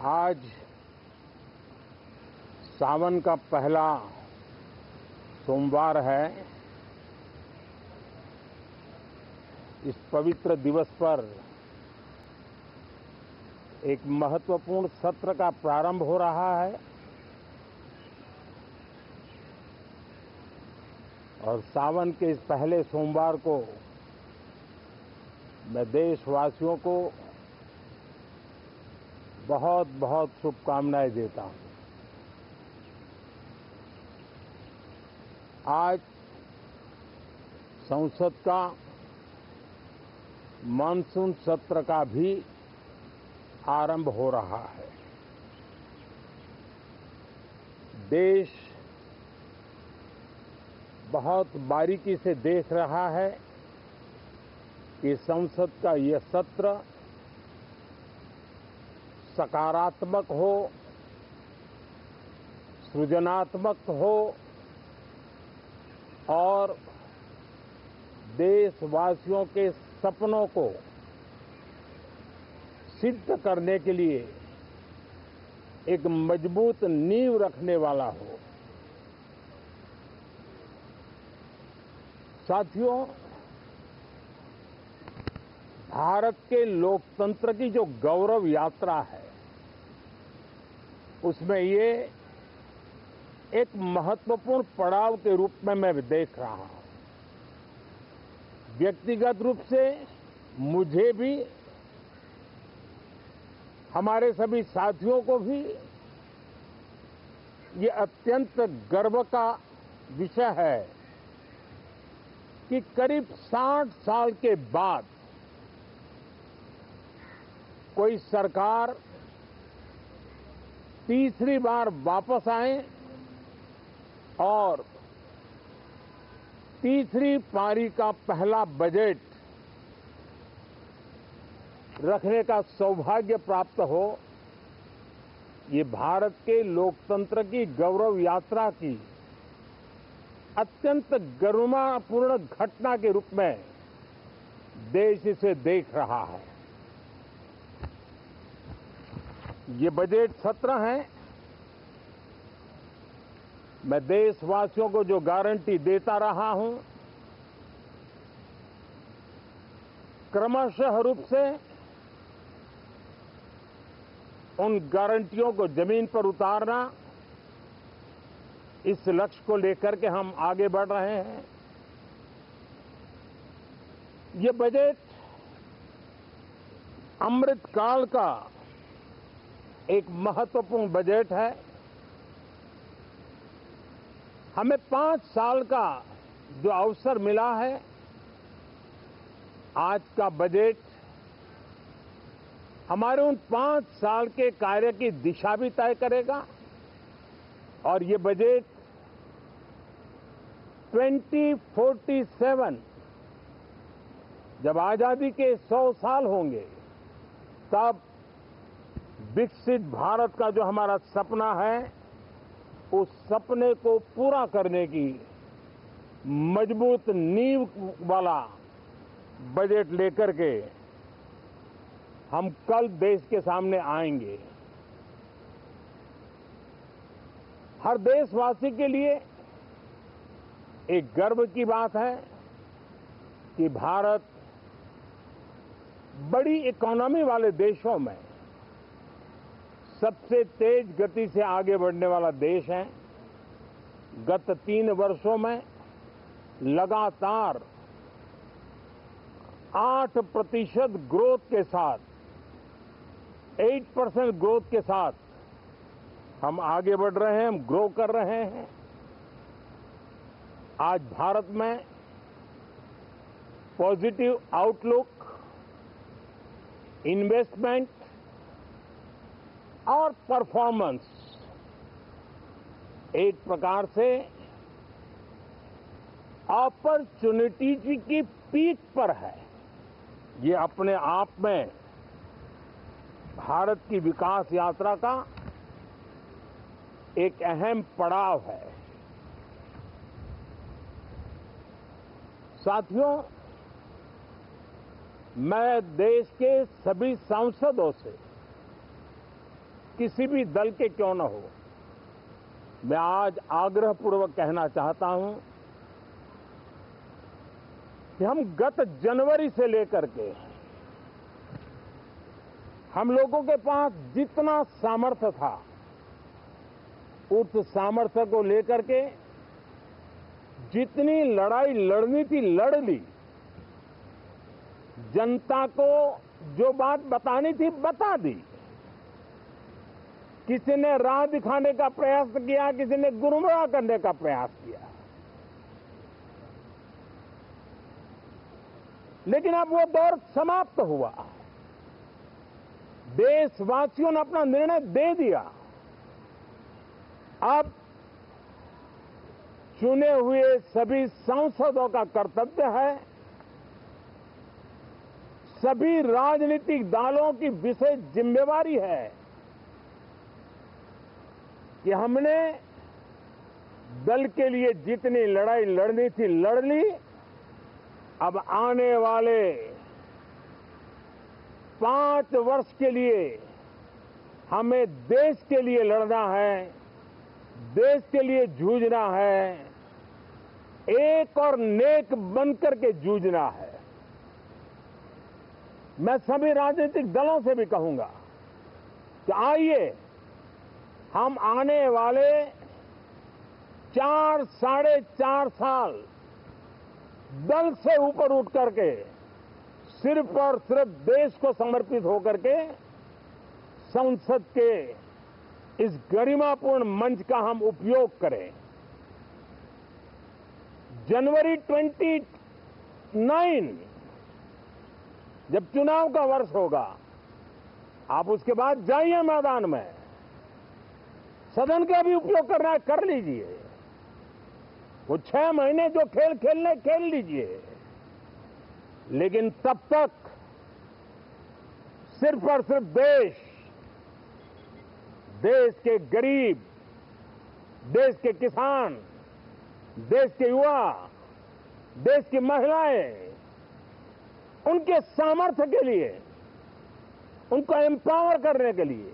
आज सावन का पहला सोमवार है। इस पवित्र दिवस पर एक महत्वपूर्ण सत्र का प्रारंभ हो रहा है और सावन के इस पहले सोमवार को मैं देशवासियों को बहुत बहुत शुभकामनाएं देता हूं। आज संसद का मानसून सत्र का भी आरंभ हो रहा है। देश बहुत बारीकी से देख रहा है कि संसद का यह सत्र सकारात्मक हो, सृजनात्मक हो और देशवासियों के सपनों को सिद्ध करने के लिए एक मजबूत नींव रखने वाला हो। साथियों, भारत के लोकतंत्र की जो गौरव यात्रा है उसमें ये एक महत्वपूर्ण पड़ाव के रूप में मैं देख रहा हूं। व्यक्तिगत रूप से मुझे भी, हमारे सभी साथियों को भी ये अत्यंत गर्व का विषय है कि करीब 60 साल के बाद कोई सरकार तीसरी बार वापस आए और तीसरी पारी का पहला बजट रखने का सौभाग्य प्राप्त हो। ये भारत के लोकतंत्र की गौरव यात्रा की अत्यंत गरिमापूर्ण घटना के रूप में देश इसे देख रहा है। ये बजट सत्र है। मैं देशवासियों को जो गारंटी देता रहा हूं, क्रमशः रूप से उन गारंटियों को जमीन पर उतारना, इस लक्ष्य को लेकर के हम आगे बढ़ रहे हैं। ये बजट अमृतकाल का एक महत्वपूर्ण बजट है। हमें 5 साल का जो अवसर मिला है, आज का बजट हमारे उन 5 साल के कार्य की दिशा भी तय करेगा और ये बजट 2047 जब आजादी के 100 साल होंगे तब विकसित भारत का जो हमारा सपना है, उस सपने को पूरा करने की मजबूत नींव वाला बजट लेकर के हम कल देश के सामने आएंगे। हर देशवासी के लिए एक गर्व की बात है कि भारत बड़ी इकोनॉमी वाले देशों में सबसे तेज गति से आगे बढ़ने वाला देश है। गत 3 वर्षों में लगातार 8% ग्रोथ के साथ, 8% ग्रोथ के साथ हम आगे बढ़ रहे हैं, हम ग्रो कर रहे हैं। आज भारत में पॉजिटिव आउटलुक, इन्वेस्टमेंट और परफॉर्मेंस एक प्रकार से अपॉर्चुनिटी की पीक पर है। ये अपने आप में भारत की विकास यात्रा का एक अहम पड़ाव है। साथियों, मैं देश के सभी सांसदों से किसी भी दल के क्यों न हो, मैं आज आग्रहपूर्वक कहना चाहता हूं कि हम गत जनवरी से लेकर के हम लोगों के पास जितना सामर्थ्य था, उस सामर्थ्य को लेकर के जितनी लड़ाई लड़नी थी लड़ ली। जनता को जो बात बतानी थी बता दी। किसी ने राह दिखाने का प्रयास किया, किसी ने गुमराह करने का प्रयास किया, लेकिन अब वो दौर समाप्त हुआ। देशवासियों ने अपना निर्णय दे दिया। अब चुने हुए सभी सांसदों का कर्तव्य है, सभी राजनीतिक दलों की विशेष जिम्मेवारी है कि हमने दल के लिए जितनी लड़ाई लड़नी थी लड़ ली। अब आने वाले 5 वर्ष के लिए हमें देश के लिए लड़ना है, देश के लिए जूझना है, एक और नेक बनकर के जूझना है। मैं सभी राजनीतिक दलों से भी कहूंगा कि आइए हम आने वाले 4 साढ़े 4 साल दल से ऊपर उठ करके सिर्फ और सिर्फ देश को समर्पित होकर के संसद के इस गरिमापूर्ण मंच का हम उपयोग करें। जनवरी 29 जब चुनाव का वर्ष होगा, आप उसके बाद जाइए मैदान में, सदन का भी उपयोग करना है कर लीजिए। वो 6 महीने जो खेल खेलने खेल लीजिए, लेकिन तब तक सिर्फ और सिर्फ देश के गरीब, देश के किसान, देश के युवा, देश की महिलाएं, उनके सामर्थ्य के लिए, उनको एम्पावर करने के लिए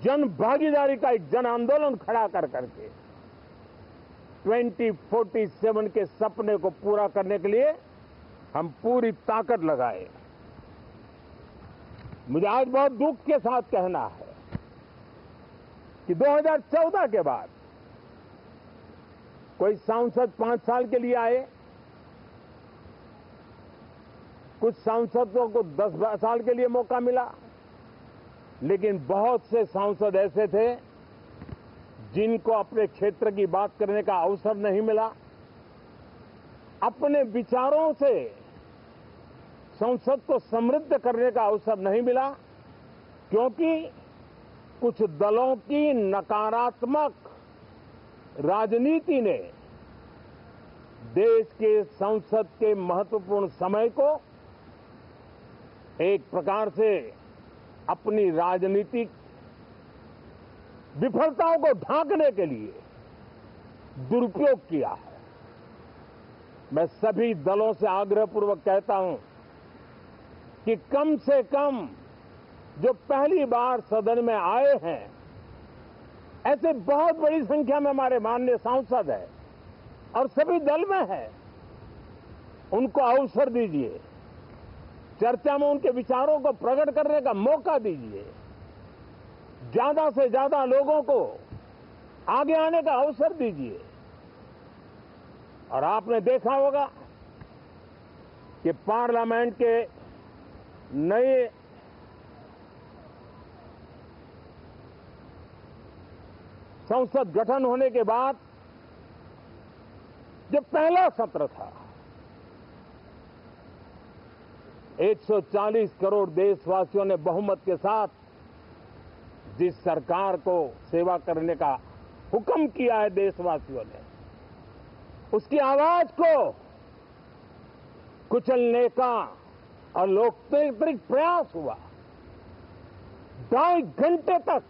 जन भागीदारी का एक जन आंदोलन खड़ा कर करके 2047 के सपने को पूरा करने के लिए हम पूरी ताकत लगाए। मुझे आज बहुत दुख के साथ कहना है कि 2014 के बाद कोई सांसद 5 साल के लिए आए, कुछ सांसदों को 10 साल के लिए मौका मिला, लेकिन बहुत से सांसद ऐसे थे जिनको अपने क्षेत्र की बात करने का अवसर नहीं मिला, अपने विचारों से संसद को समृद्ध करने का अवसर नहीं मिला, क्योंकि कुछ दलों की नकारात्मक राजनीति ने देश के संसद के महत्वपूर्ण समय को एक प्रकार से अपनी राजनीतिक विफलताओं को ढांकने के लिए दुरुपयोग किया है। मैं सभी दलों से आग्रहपूर्वक कहता हूं कि कम से कम जो पहली बार सदन में आए हैं, ऐसे बहुत बड़ी संख्या में हमारे माननीय सांसद हैं और सभी दल में हैं, उनको अवसर दीजिए, चर्चा में उनके विचारों को प्रकट करने का मौका दीजिए, ज्यादा से ज्यादा लोगों को आगे आने का अवसर दीजिए। और आपने देखा होगा कि पार्लियामेंट के नए संसद गठन होने के बाद जो पहला सत्र था, 140 करोड़ देशवासियों ने बहुमत के साथ जिस सरकार को सेवा करने का हुक्म किया है देशवासियों ने, उसकी आवाज को कुचलने का और लोकतांत्रिक प्रयास हुआ। 2.5 घंटे तक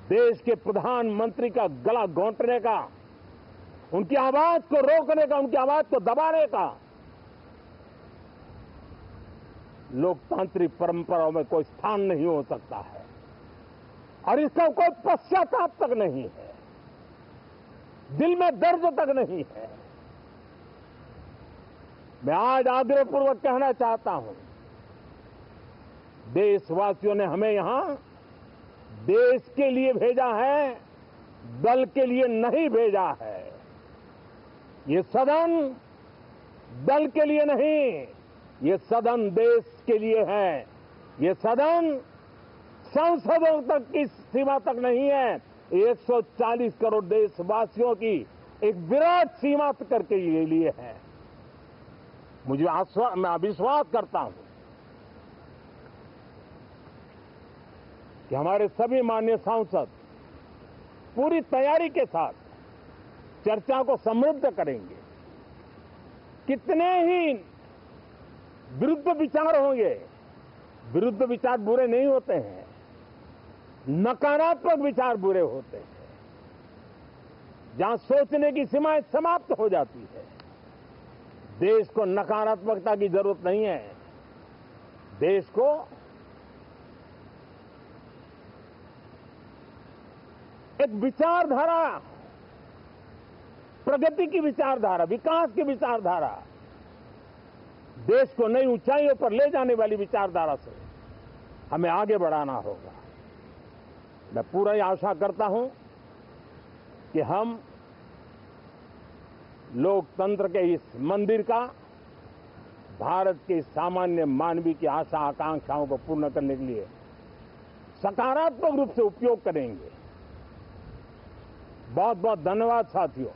देश के प्रधानमंत्री का गला घोंटने का, उनकी आवाज को रोकने का, उनकी आवाज को दबाने का लोकतांत्रिक परंपराओं में कोई स्थान नहीं हो सकता है और इसका कोई पश्चाताप तक नहीं है, दिल में दर्द तक नहीं है। मैं आज आग्रहपूर्वक कहना चाहता हूं, देशवासियों ने हमें यहां देश के लिए भेजा है, दल के लिए नहीं भेजा है। ये सदन दल के लिए नहीं, ये सदन देश के लिए है। ये सदन संसदों तक की सीमा तक नहीं है, 140 करोड़ देशवासियों की एक विराट सीमा करके ये लिए है। मैं विश्वास करता हूं कि हमारे सभी माननीय सांसद पूरी तैयारी के साथ चर्चा को समृद्ध करेंगे। कितने ही विरुद्ध विचार होंगे, विरुद्ध विचार बुरे नहीं होते हैं, नकारात्मक विचार बुरे होते हैं। जहां सोचने की सीमाएं समाप्त हो जाती है, देश को नकारात्मकता की जरूरत नहीं है। देश को एक विचारधारा, प्रगति की विचारधारा, विकास की विचारधारा, देश को नई ऊंचाइयों पर ले जाने वाली विचारधारा से हमें आगे बढ़ाना होगा। मैं पूरा आशा करता हूं कि हम लोकतंत्र के इस मंदिर का भारत के सामान्य मानवीय की आशा आकांक्षाओं को पूर्ण करने के लिए सकारात्मक रूप से उपयोग करेंगे। बहुत बहुत धन्यवाद साथियों।